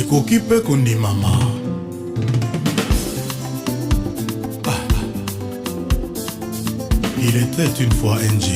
ekoki mpe kondimama. Il était une fois NG.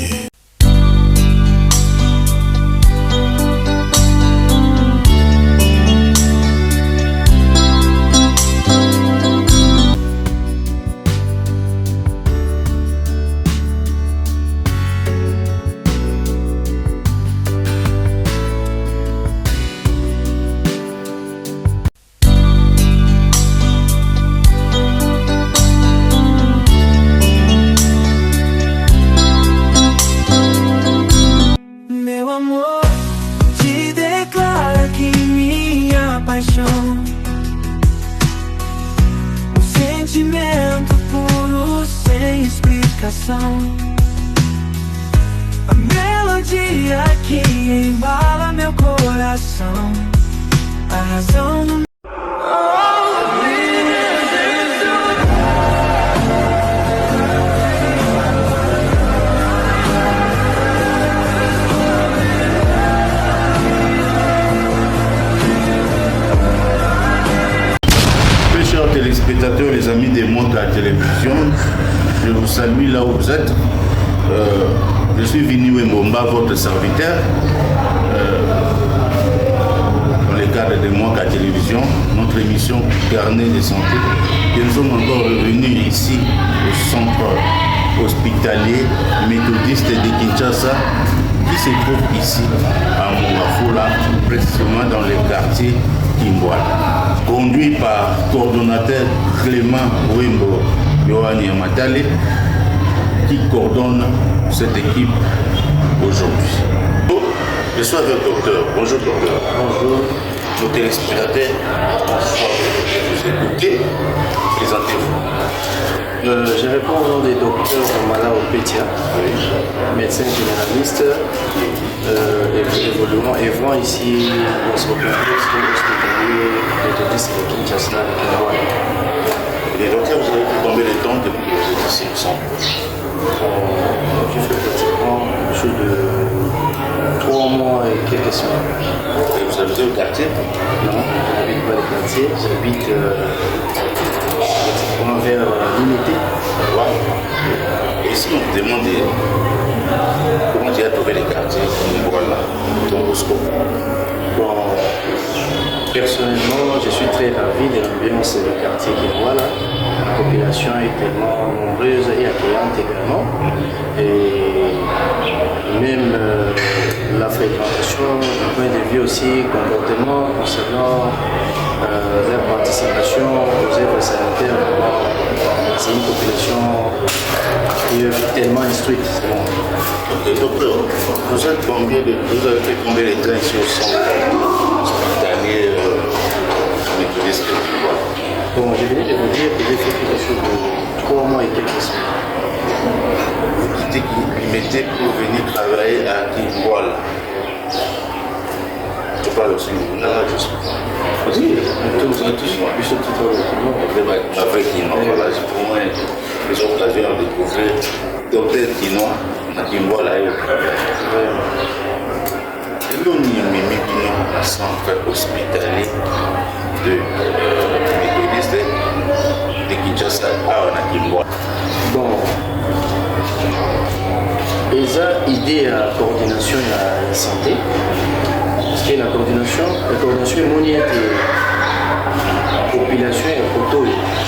Sentimento puro sem explicação. A melodia que embala meu coração. A razão do Chers téléspectateurs, les amis des mondes de la télévision, je vous salue là où vous êtes. Je suis Vini Wembomba, votre serviteur, dans le cadre de Mondes de la télévision, notre émission Carnet de santé. Et nous sommes encore revenus ici au centre hospitalier méthodiste de Kinshasa, qui se trouve ici à Mouafoula, précisément dans le quartier Kimbwala. Conduit par coordonnateur Clément Wembo Yohani Amatale, qui coordonne cette équipe aujourd'hui. Je suis avec le docteur. Bonjour docteur. Bonjour. Nos téléspectateurs, bonsoir. Vous écoutez, présentez-vous. Je réponds au nom des docteurs Mala Opetia, médecin généraliste, évoluant ici dans ce complexe hospitalier méthodiste de Kinshasa. Les docteurs, vous avez fait combien de temps depuis que vous êtes ici ensemble? J'ai fait pratiquement quelque chose de 3 mois et quelques semaines. Et vous habitez au quartier? Non, je n'habite pas le quartier, j'habite vers l'unité. Et si on vous demande comment tu as trouvé les quartiers voilà, ton horoscope? Bon, personnellement, je suis très ravi de l'ambiance du quartier Kimbwala. La population est tellement nombreuse et accueillante également. Et même la fréquentation, du point de vue aussi, comportement concernant leur participation aux œuvres sanitaires, c'est une population qui est tellement instruite. Ok, docteur, vous avez fait combien de temps ici au centre hospitalier méthodiste? Bon, je venais de vous dire que j'ai fait quelque chose de 3 mois et quelques semaines. Vous quittez Limité pour venir travailler à Kimbwala. Je parle aussi de la radio. Oui, nous sommes tous avec Kinois, voilà, c'est pour moi les occasions de découvrir docteur Kinois à Kimbwala et au travail. Et l'on y a mis Kinois à centre hospitalier de méthodiste de Kinshasa à Kimbwala. Bon, déjà, idée à coordination de la santé. Parce que la coordination est moniette et la population est auto.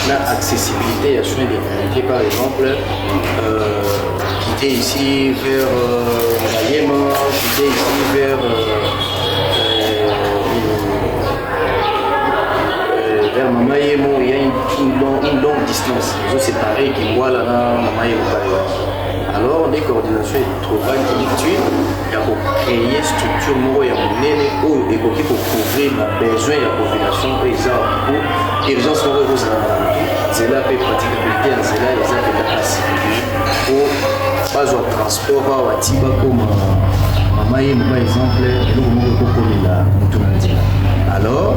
L'accessibilité à soins de qualité, par exemple, quitter ici vers Mayema, quitter ici vers Mamayemo, il y a une longue distance. C'est pareil qu'il voit là, Mamayemo. Alors, des coordinations et travail intellectuel, il y a pour créer une structure il y a pour couvrir les besoins de la population et pour urgence c'est là que praticabilité en cela les gens qui accessibilité pour pas de transport à Tiba comme Mamayemo par exemple, alors,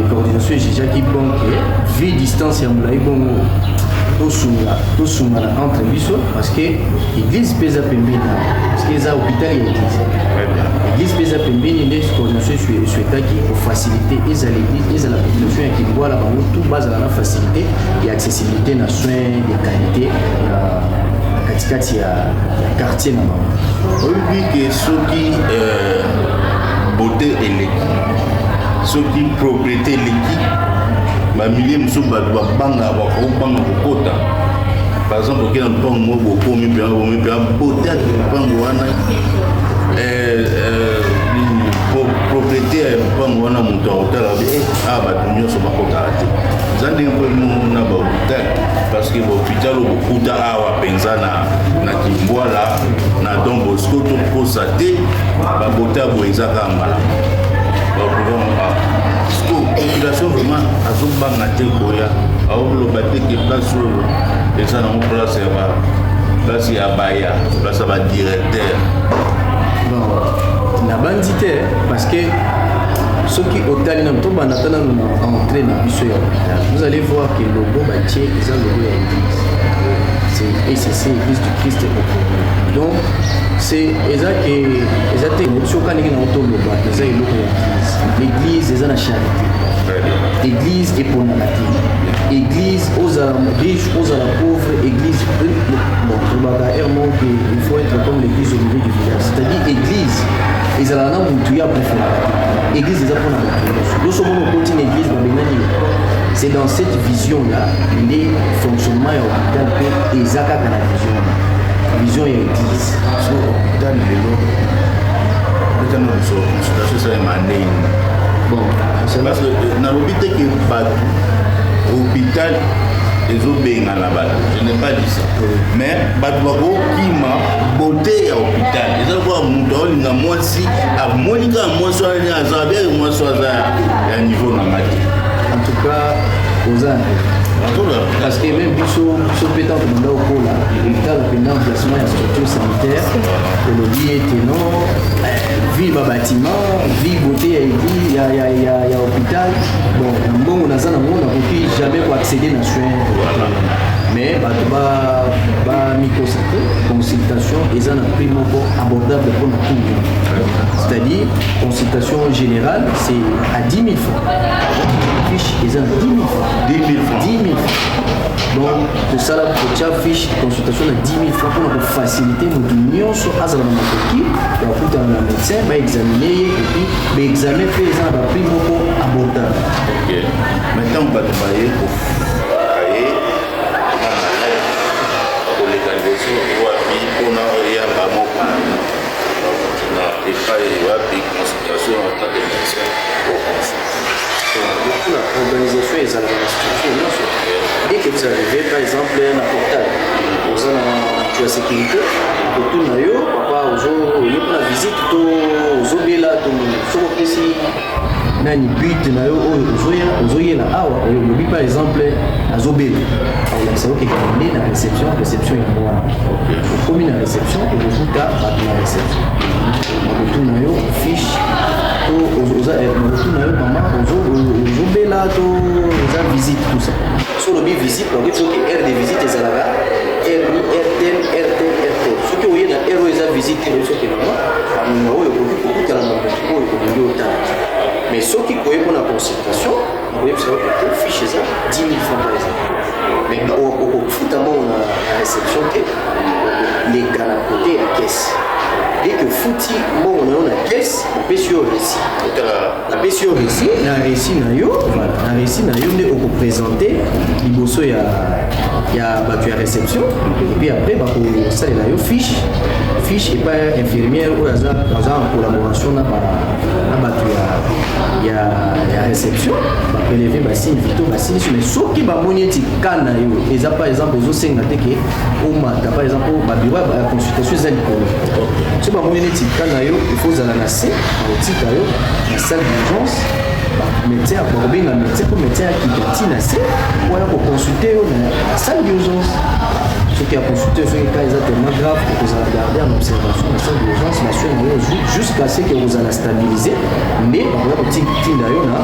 coordination j'ai déjà qui bon que vu distance il y a bon tosungana entre biso parce que l'église pesa pembeni parce que eza hôpital ya église l'église pesa pembeni nde coordination souhaitaki kofacilité eza l'église eza la population ya Kingwala bango tout bazala na facilité et accessibilité na soins de qualité na katikati ya quartier na bango oyebi ke soki beauté eleki soki propriété eleki bamilie mosusu bato babanga bakobanga kokota par exemple okena lupango moko bokomi mpenza beauté ake lupango wana propriété ya lupango wana moto akotala bato nyonso bakotala te eza ndenge mpo na bahopital parce que bahopital okokuta awa mpenza na Kingwala na Don Bosco tokosa te babota boye eza kaka malamu population vraiment azobanga te koya aoloba te ke place oyo eza nango place ya baya place ya badirecteur na bandi te parce que soki otali na to bana tana na entrée na biso ya hôpital vous allez voir que le logo batie eza logo ya église c'est ECC église du Christ au donc c'est exact soka ndenge na to loba eza eloko ya l'église eza na charité église epona te église aux riches aux pauvres église bon tobaka hermon que il faut être comme l'église au niveau du village c'est-à-dire église ezala na mutu ya préféré église eza pona loso mono koti na église babengani c'est dans cette vision là les fonctionnements ya hôpital pe eza kaka na vision ya église so hôpital lelo etana so situation ça est manene bon parce que nalobi te ke bato hôpital ezobengana bato je n'ai pas dit ça mais bato bakokima beauté ya hôpital eza kwa moto aolinga mwasi amoni kaka mwasi wana aza bien mwasi aza ya niveau na mati en tout cas oza parce que même biso pétant komanda okola hôpital apenda emplacement ya structure sanitaire olobi ete non vie babâtiment vie beauté ya église ya hôpital bon mbongo naza nango nakoki jamais koaccéder na soin mais bato bamikosate consultation eza na prix moko abordable mpona tout c'est-à-dire consultation générale c'est à 10 000 francs fiche eza na 10 000 francs 10 000 francs donc tosala kotia fiche consultation na 10 000 francs mpona kofacilité moto nyonso azala na makoki bakutana na médecin baexamine ye epuis baexamen mpe eza na baprix moko abordable maintenant bato baye wapi mpona oyamba moko na epai wapi consultation en tant que médecin beaucoup la organisation ezalaka na structure nyonso dès que vous arrivez par exemple na portail oza na tu ya sécurité kotuna yo papa oye mpona visite to ozobela to soko opesi nani but na yo oyo ozoyela awa olobi par exemple azobela aolakisa yo kekende na réception ya mwana okomi na réception okokuta bato na réception makotuna yo fiche to makotuna yo mama ozobela to eza visite tout ça so olobi visite bakoki soki aire de visite ezalaka rtel soki oye na aire oyo eza visite oyo soki mama bamonga oyo okoki kokutala na motu oyo okolingi otala mais soki koye mpona consultation okoyebisa okote fiche eza 10 000 francs par exemple mais okofuta mbongo na réception te leka na kote ya caisse dès que futi mbongo na yo na caisse opesi yo récit apesi yo récit na récit na yo nde okoprésente liboso ya bato ya réception epuis après bakosalela yo fiche epai infirmière oyo aza en collaboration na bato ya réception baprélevé basigne vito basiliso mais soki bamoni eti ka na yo eza par exemple ozosenga te ke omata par exemple babiro ya consultation eza likolo so bamoni neti ka na yo il faut ozala na se bakotika yo na salle d'urgence médecin akobenga médecin po médecin akita ntina se oya koconsulte yo na salle d'urgence soki aconsulte soki ka eza tellement grave okozala garde en observation na salle d'urgence na soin na yo jusqu'à ce ke ozala stabilise nde bakoya kotinda yo na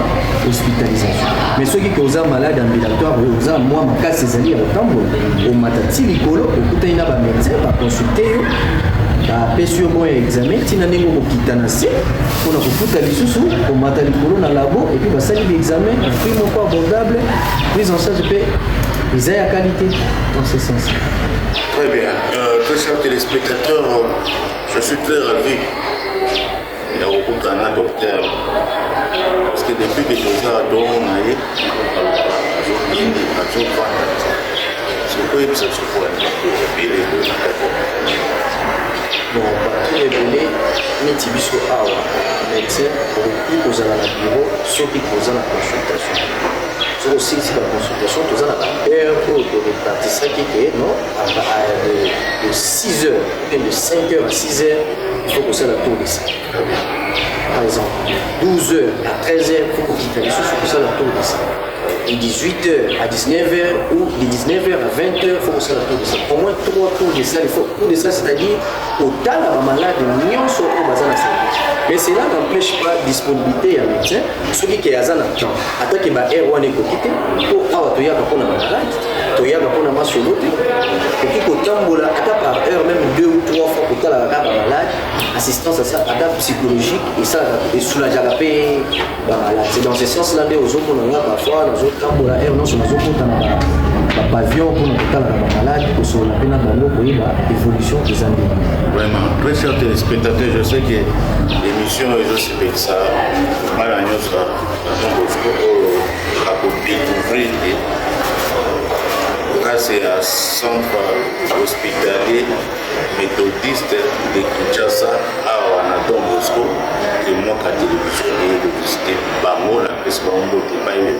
hospitalisation mais soki ke oza malade ambulatoire oyo oza mwa makasi ezali ya kotambola omata ti likolo okutani na bamédecin baconsulte yo bapesi yo bon examen ntina ndenge okokita na se mpona kofuta lisusu komata likolo na labo et puis basali l'examen prix moko abordable prise en charge mpe eza ya qualité dans ce sens. Très bien. Très chers téléspectateurs, je suis très ravi d'avoir un docteur. Parce que depuis que je suis à Donaï, bon, bato ebele neti biso awa médecin okoki kozala na bureau soki koza na consultation soki osilisi baconsultation toza na baheure oyo torepartisaki ke non de 6 heures bien de 5 heures à 6 heures il faut kosala tour de ça par exemple 12 heures à 13 heures il faut kokita lisusu kosala tour de ça de 18h à 19h ou de 19h à 20h, il faut que ça tour de ça. Au moins 3 tours de ça, il faut tour de ça, c'est-à-dire autant la malade, nous sommes au bazar de service. Mais cela n'empêche pas la disponibilité à médecin. Ceux qui ont un temps, attends que ma R1 est quitté, pour avoir tu y a pas la malade, tu y a pas la masse sur l'autre, et qui au temps où la par heure même 2 ou 3 fois pour la malade, assistance à ça, adapte psychologique et ça et soulager la paix, malade. C'est dans ce sens-là que aux autres on a parfois dans autres camps la R non sur les autres dans pavillon pour nous la malade pour sur la peine dans pour l'évolution des années. Vraiment, très chers téléspectateurs, je sais que l'émission est aussi belle ça. Mal à nous ça, la copie d'ouvrir grâce à centre hospitalier méthodiste de Kinshasa à Don Bosco et moi à télévision et de visiter Bango la presse Bango de Baye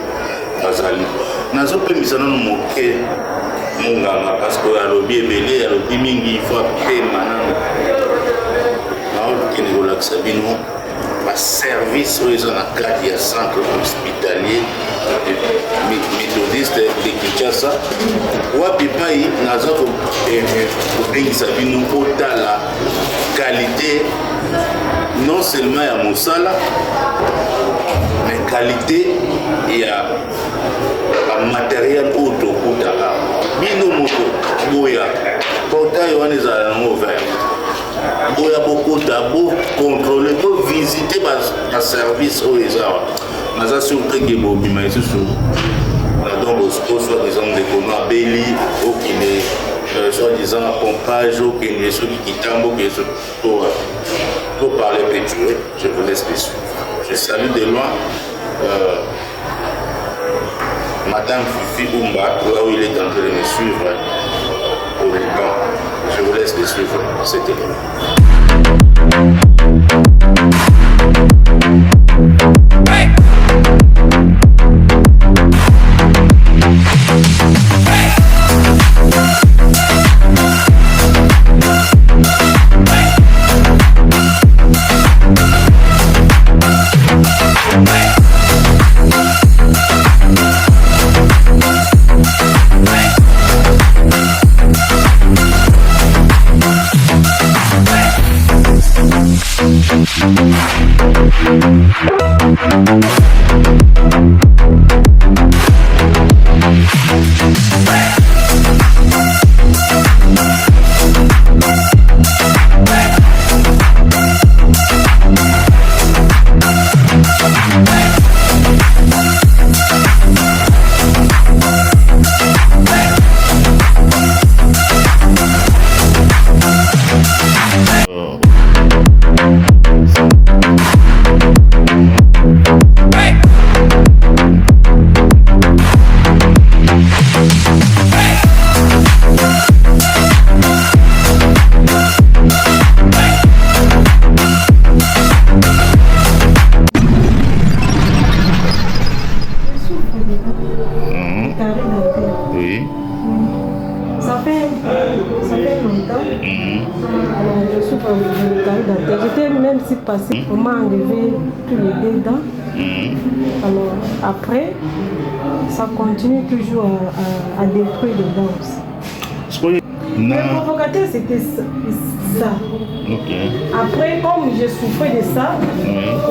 Bazali. Nazo pe misana no moke munganga parce que alobi ebele alobi mingi faut pe manana. Na qui ne relaxe bino ba service aux en cadre ya centre hospitalier méthodiste de Kinshasa wapi pai nazo ko bengisa bino la qualité non seulement ya mosala mais qualité ya matériel auto kutaka bino moto boya portail wana ezala nango vert boya bokuta bo contrôler bo visiter ba service oyo eza naza surpris ke bobima lisusu na Don Bosco soi-disant ndekono abeli okende soi-disant pompage okende soki kitambo ke pour parler pétué, je vous laisse les suivre. Je salue de loin Madame Fifi Oumba, là où il est en train de me suivre pour le temps. Je vous laisse les suivre. C'était J'étais même si passé, on m'a enlevé tous les deux dents. Alors après, ça continue toujours à détruire les dents aussi. Le provocateur c'était ça. Après, comme je souffrais de ça,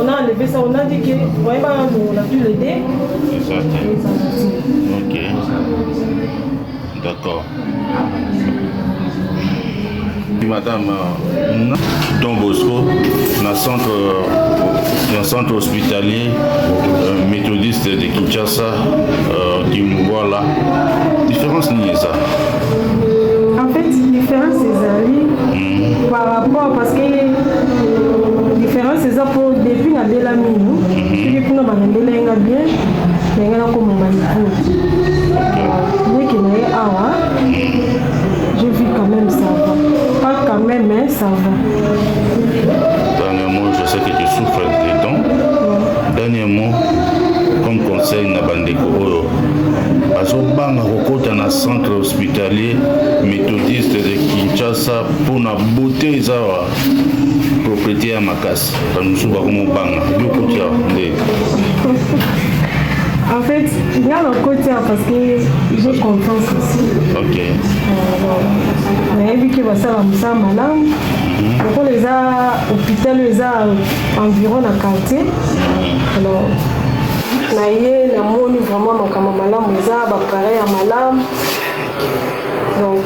on a enlevé ça, on a dit que vraiment on a dû l'aider. D'accord. Madame Don Bosco, dans le centre hospitalier méthodiste de Kinshasa, qui me voit là. Différence n'est ça. En fait, différence c'est par rapport parce que différence c'est ça pour depuis la Delamine. Depuis pour nous bien, mais on a comme manipulé. Dès qu'il y a awa, je vis quand même ça va. Pas quand même, mais ça va. Dernièrement, je sais que tu souffres des dents. Dernièrement, comme conseil na bandeko bazobanga kokota na centre hospitalier méthodiste de Kinshasa pour na beauté za propriété ya makasi bamusu bakomobanga biokotia nde. En fait, il y a le côté parce que j'ai confiance aussi. Ok. Mais vu que ça va me sembler malade, pourquoi les hôpitaux les environ dans le quartier. Alors, la moni vraiment ma malam les pareil à malam. Donc,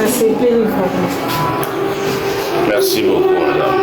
c'est plaisir. Merci beaucoup, madame.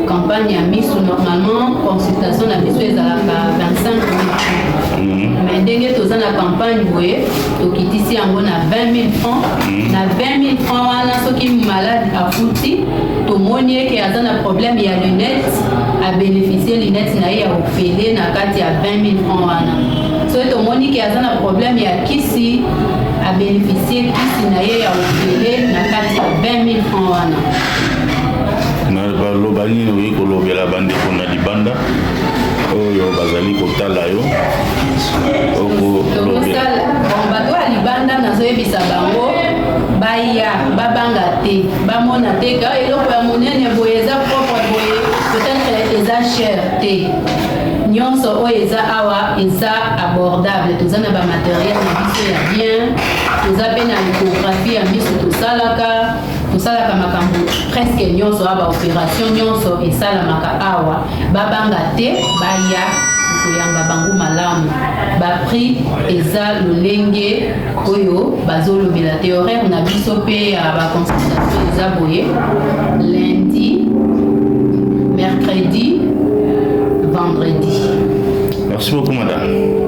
Campagne à miso normalement consultation à miso est à 25 minutes. Mais dès que tu as la campagne, tu quittes ici en 20 000 francs. Na 20 000 francs, ceux qui sont malades à fouti, tout le monde qui a un problème, il y a lunettes, à bénéficier des lunettes, il y a opéré, il y a 20 000 francs. So tout le monde qui a un problème, il y a qui à bénéficier, qui il y a opéré, il y a 20 000 francs. Balobani no yiko lobela bande kona libanda oyo bazali kotala yo oko lobela bon bato ya libanda nazoyebisa bango baya babanga te bamona te ka eloko ya monene boye eza propre boye peut-être eza cher te nyonso oyo eza awa eza abordable toza na bamatériel na biso ya bien toza mpe na échographie ya miso tosalaka makambo presque nyonso awa baopération nyonso esalamaka awa babanga te baya koyamba bango malamu baprix eza lolenge oyo bazolobela te horaire na biso mpe ya baconsultation eza boye lundi mercredi vendredi. Merci beaucoup madame.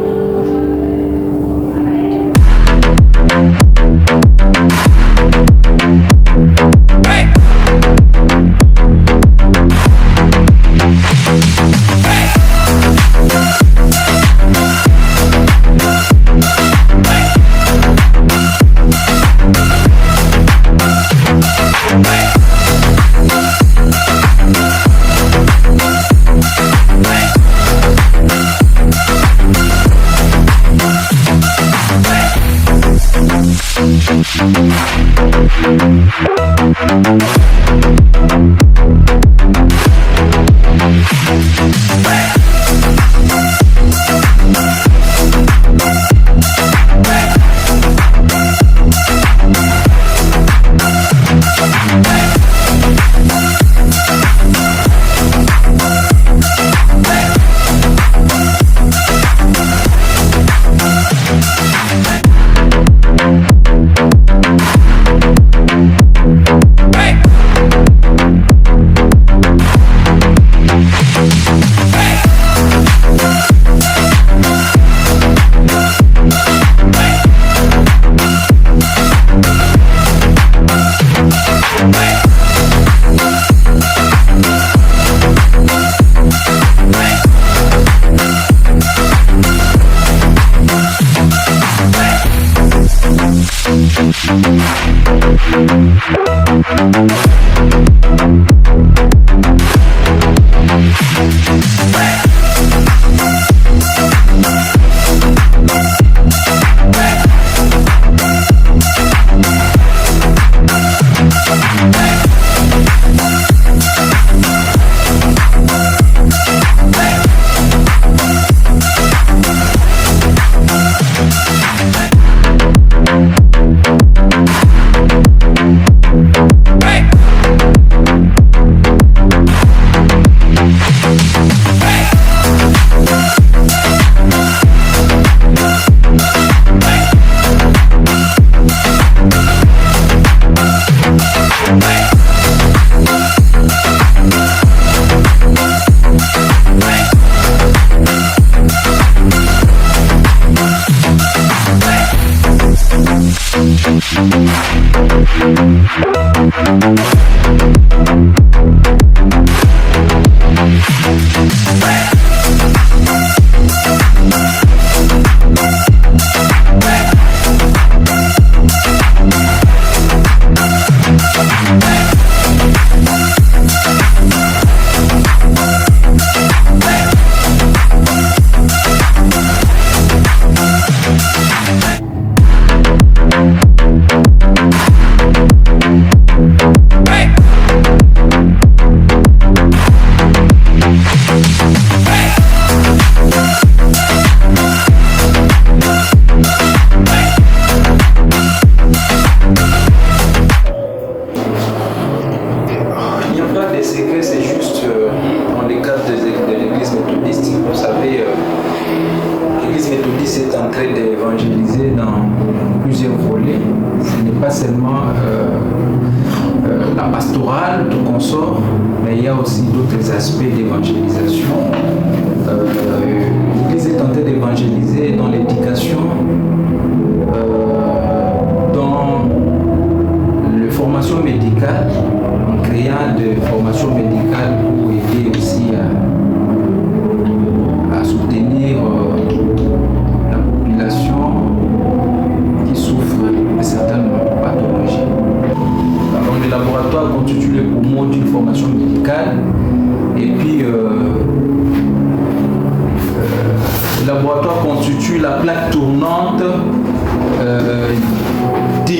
Le laboratoire constitue la plaque tournante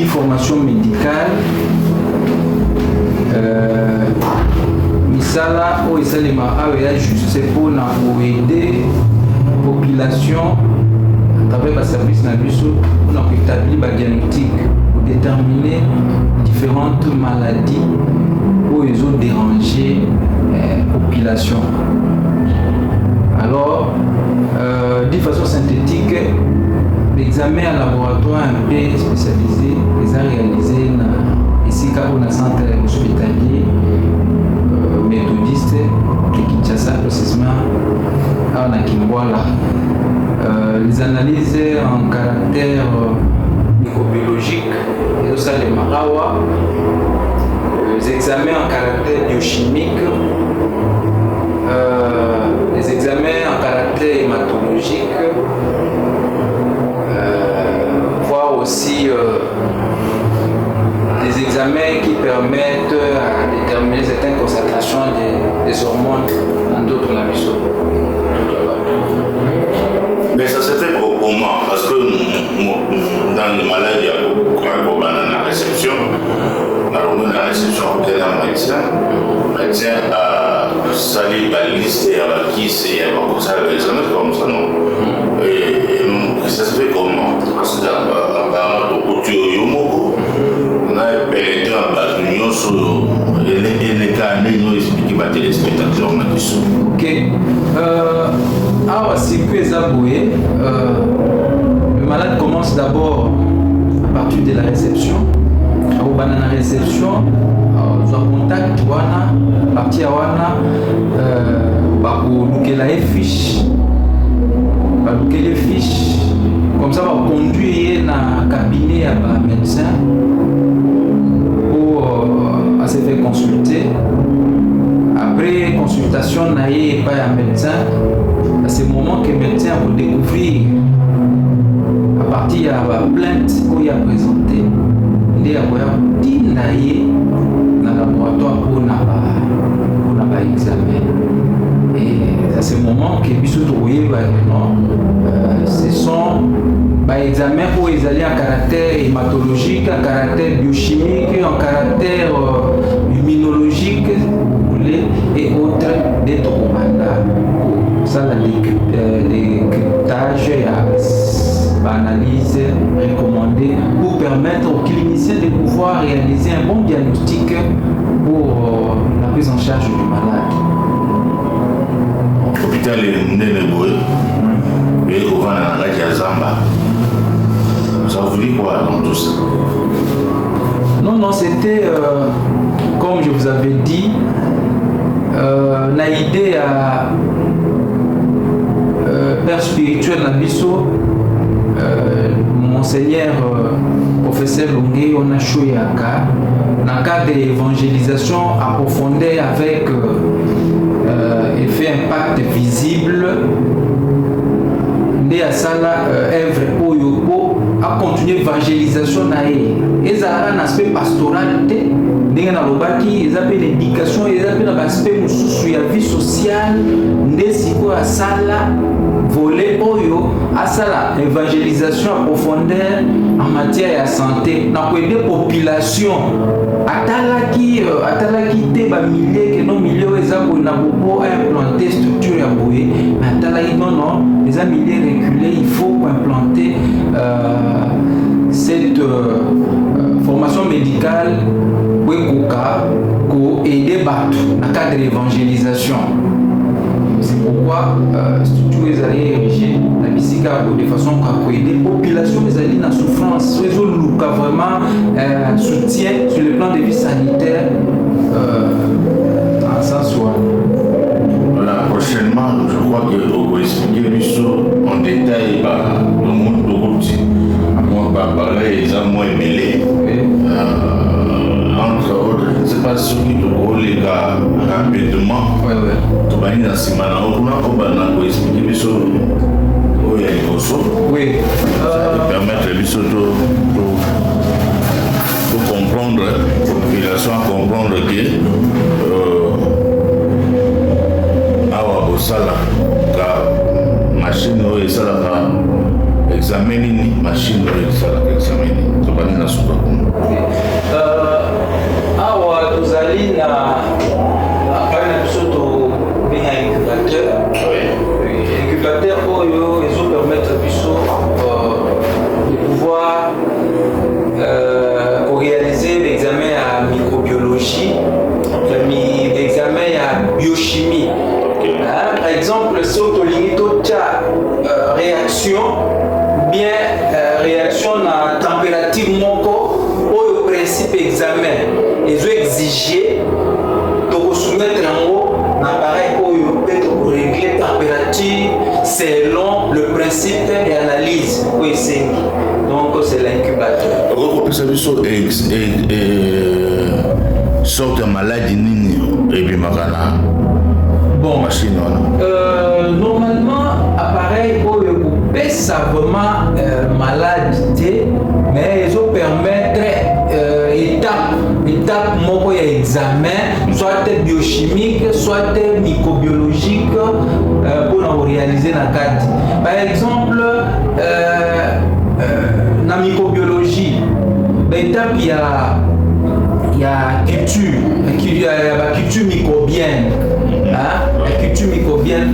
une formation médicale misala oyo esalema awa ya juste mpona koaider population à travers baservice na biso mpona koétablir badiagnostic kodéterminer différentes maladies oyo ezodéranger population. Alors de façon synthétique, l'examen à laboratoire un peu spécialisé les a réalisé ici au centre hospitalier méthodiste de Kinshasa précisément à Kimwala. Les analyses en caractère microbiologique et ça les marawa, les examens en caractère biochimique, les examens en caractère hématologique, voire aussi des examens qui permettent à déterminer certaines concentrations des hormones dans d'autres labos. Mais ça se fait comment? Parce que dans les maladies, il y a la réception. La réception d'un médecin a sali la liste et à qui c'est comme ça, comme ça, non? Et ça se fait comment? Parce que apparemment, on a pénétré en base de l'union sur les cas, nous expliquer à téléspectateurs. Ok. Alors, c'est que Zaboué, le malade commence d'abord à partir de la réception. Au banana réception, nous avons contact wana, partie wana, pour la fiche, les fiches, comme ça on va conduire dans le cabinet à médecin pour à se faire consulter. Après consultation, naïe pas un médecin. À ce moment que le médecin va découvrir à partir de la plainte qu'il a présentée, il y a un laboratoire pour un examen. Et à ce moment que Bissou trouvé, ce sont des examens pour les aller en caractère hématologique, en caractère biochimique, en caractère immunologique et autres des mandats. Ça, le décryptage et l'analyse recommandée pour permettre aux cliniciens de pouvoir réaliser un bon diagnostic pour la prise en charge du malade. L'hôpital est Nénéboué et au Zamba. Ça voulait quoi dans tout ça? Non, c'était comme je vous avais dit, une idée à père spirituel Nabiso, monseigneur professeur Lungé, on a choisi dans le cadre d'évangélisation approfondie avec effet impact visible, de la œuvre Oyoko a continué l'évangélisation et ça a un aspect pastoral. Ils ont l'éducation, ils ont l'aspect de la vie sociale, à sala volet oyo à sala évangélisation en profondeur en matière de santé dans les populations atalaki te ba milliers que non milliers ezako na beaucoup implanter structure ya boye mais atalaki non les milliers reculés il faut implanter cette formation médicale pour aider Batou dans le cadre de l'évangélisation. C'est pourquoi structure est allée ériger la musique de façon à aider la population les alliés dans la souffrance. Les autres vraiment soutien sur le plan de vie sanitaire en sens voilà, prochainement, je crois que vous pouvez expliquer en détail le monde de route. Moi, pareil, ils ont moins mêlé. Entre autres, je ne sais pas si vous les gars rapidement. Tu vas dans ce moment-là, on va expliquer les choses. Oui. Ça permettre les choses de comprendre, la population à comprendre que Sala, la machine, ça la examiner, machine, ça la examiner. bani na suka kuna awa tozali na apare na biso tobenga incubateur oyo ezopermettre biso de pouvoir réaliser l'examen ya microbiologie, l'examen ya biochimie. Par exemple, si on a réaction, bien réaction à température moko, au principe examen, ils ont exigé de soumettre en haut l'appareil pour régler la température selon le principe d'analyse. Donc c'est l'incubateur. Sorte de maladie nini ebimaka bon machine normalement appareil oyo kopesa vraiment maladie mais ils ont permettre étape moko ya examen soit biochimique soit microbiologique pour réaliser la carte. Par exemple na microbiologie l'étape il y a culture microbienne. La culture microbienne,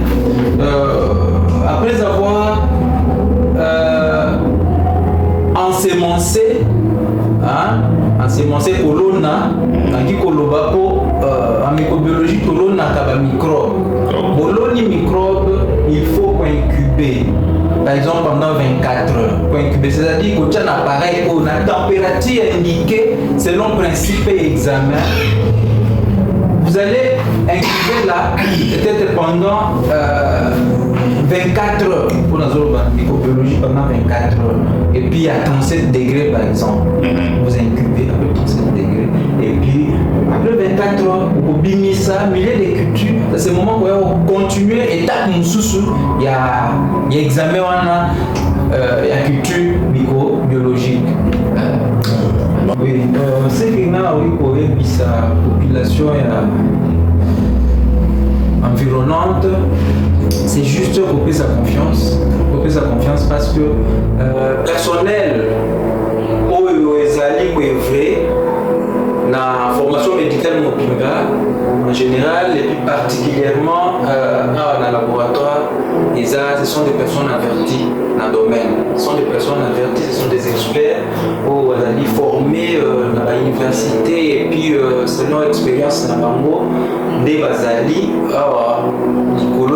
après avoir ensemencé colonna, en microbiologie, colonna a microbe. Boloni microbe, il faut incuber. Par exemple, pendant 24 heures. Pour incuber, c'est-à-dire que tu as un appareil où la température indiquée selon le principe examen. Vous allez incuber là, peut-être pendant 24 heures. Pour la microbiologie, pendant 24 heures. Et puis à 37 degrés par exemple. Vous incubez à 37 degrés. Et puis après 24 heures, vous bimez ça, milliers de cultures. À ce moment où vous continuez, étape sous il y a examen, il y a culture microbiologique. Oui, c'est que la population environnante, c'est juste couper sa confiance parce que personnel où est vrai la formation médicale en général et plus particulièrement dans le laboratoire, ce sont des personnes averties dans le domaine. Ce sont des personnes averties, ce sont des experts où ils sont formés dans l'université et puis selon l'expérience dans le bango, des basali, pour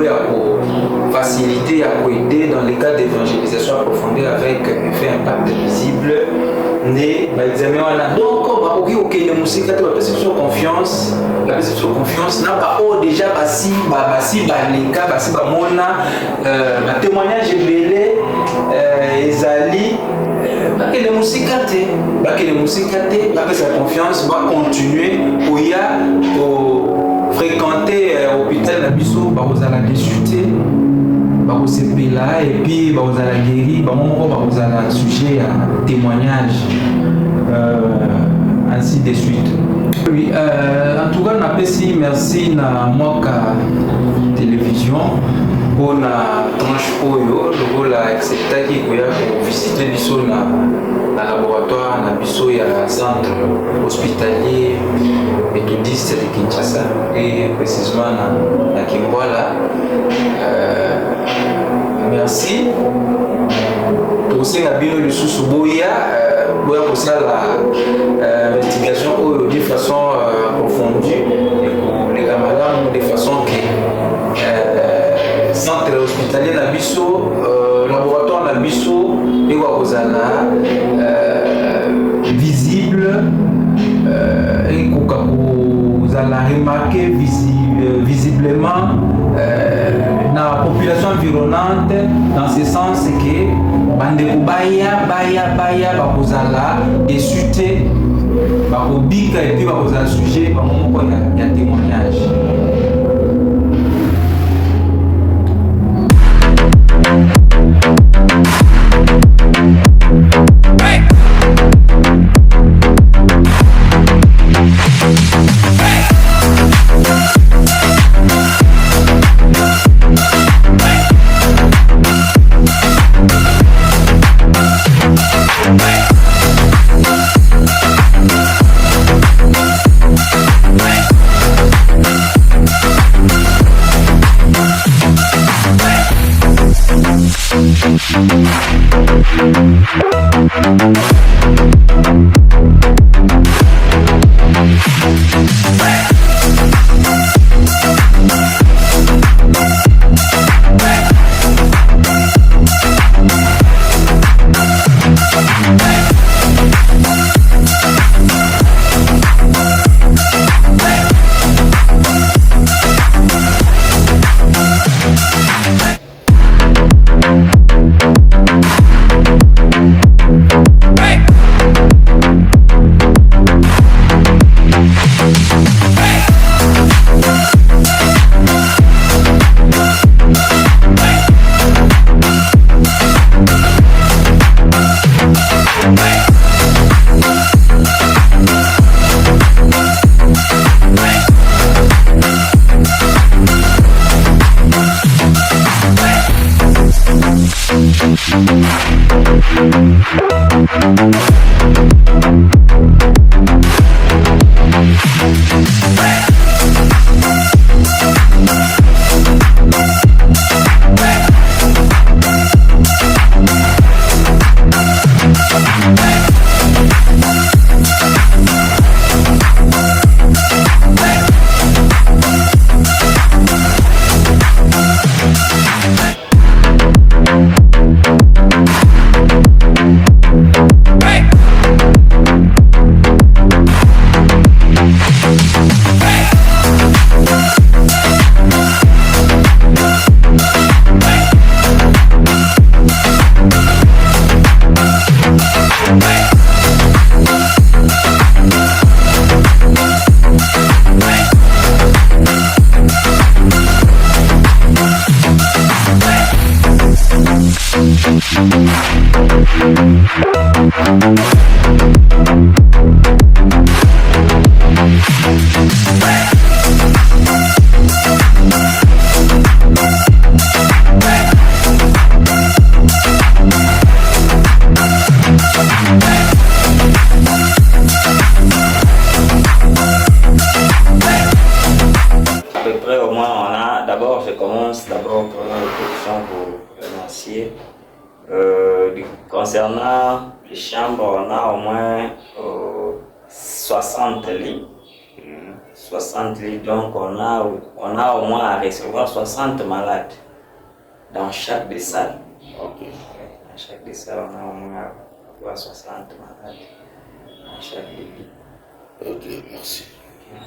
faciliter, pour aider dans les cas d'évangélisation approfondie avec effet impact visible. Donc, les musiques, la perception de confiance, n'a pas déjà témoignage belé ezali les musiques sa confiance va continuer pour fréquenter l'hôpital na biso bazala déchuté bakosepela et puis bazala guéri bamoko bazala sujet à témoignage ainsi de suite. Oui, en tout cas, merci na Moka Télévision pour la tranche Oyo, la accepté qui pour visiter biso na laboratoire na biso ya centre hospitalier méthodiste de Kinshasa et précisément na Kimboala. Merci. Pour ces habits le sous-boya. Pour ça l'investigation de façon approfondie et pour les camarades de façon que centre hospitalier Nabiso, laboratoire Nabiso et Wazana visible et vous allez remarquer visiblement dans la population environnante dans ce sens que bandeko baya bakozala déchuté bakobika et puis bakozala sujet bamoko ya témoignage. peu près, au moins, on a, d'abord, je commence d'abord par une introduction pour l'énoncier. Concernant les chambres, on a au moins 60 lits. 60 lits, donc on a au moins à recevoir 60 malades dans chaque des salles. Ok. Dans chaque des salles, on a au moins à avoir 60 malades dans chaque des lits. Ok, merci. Ok.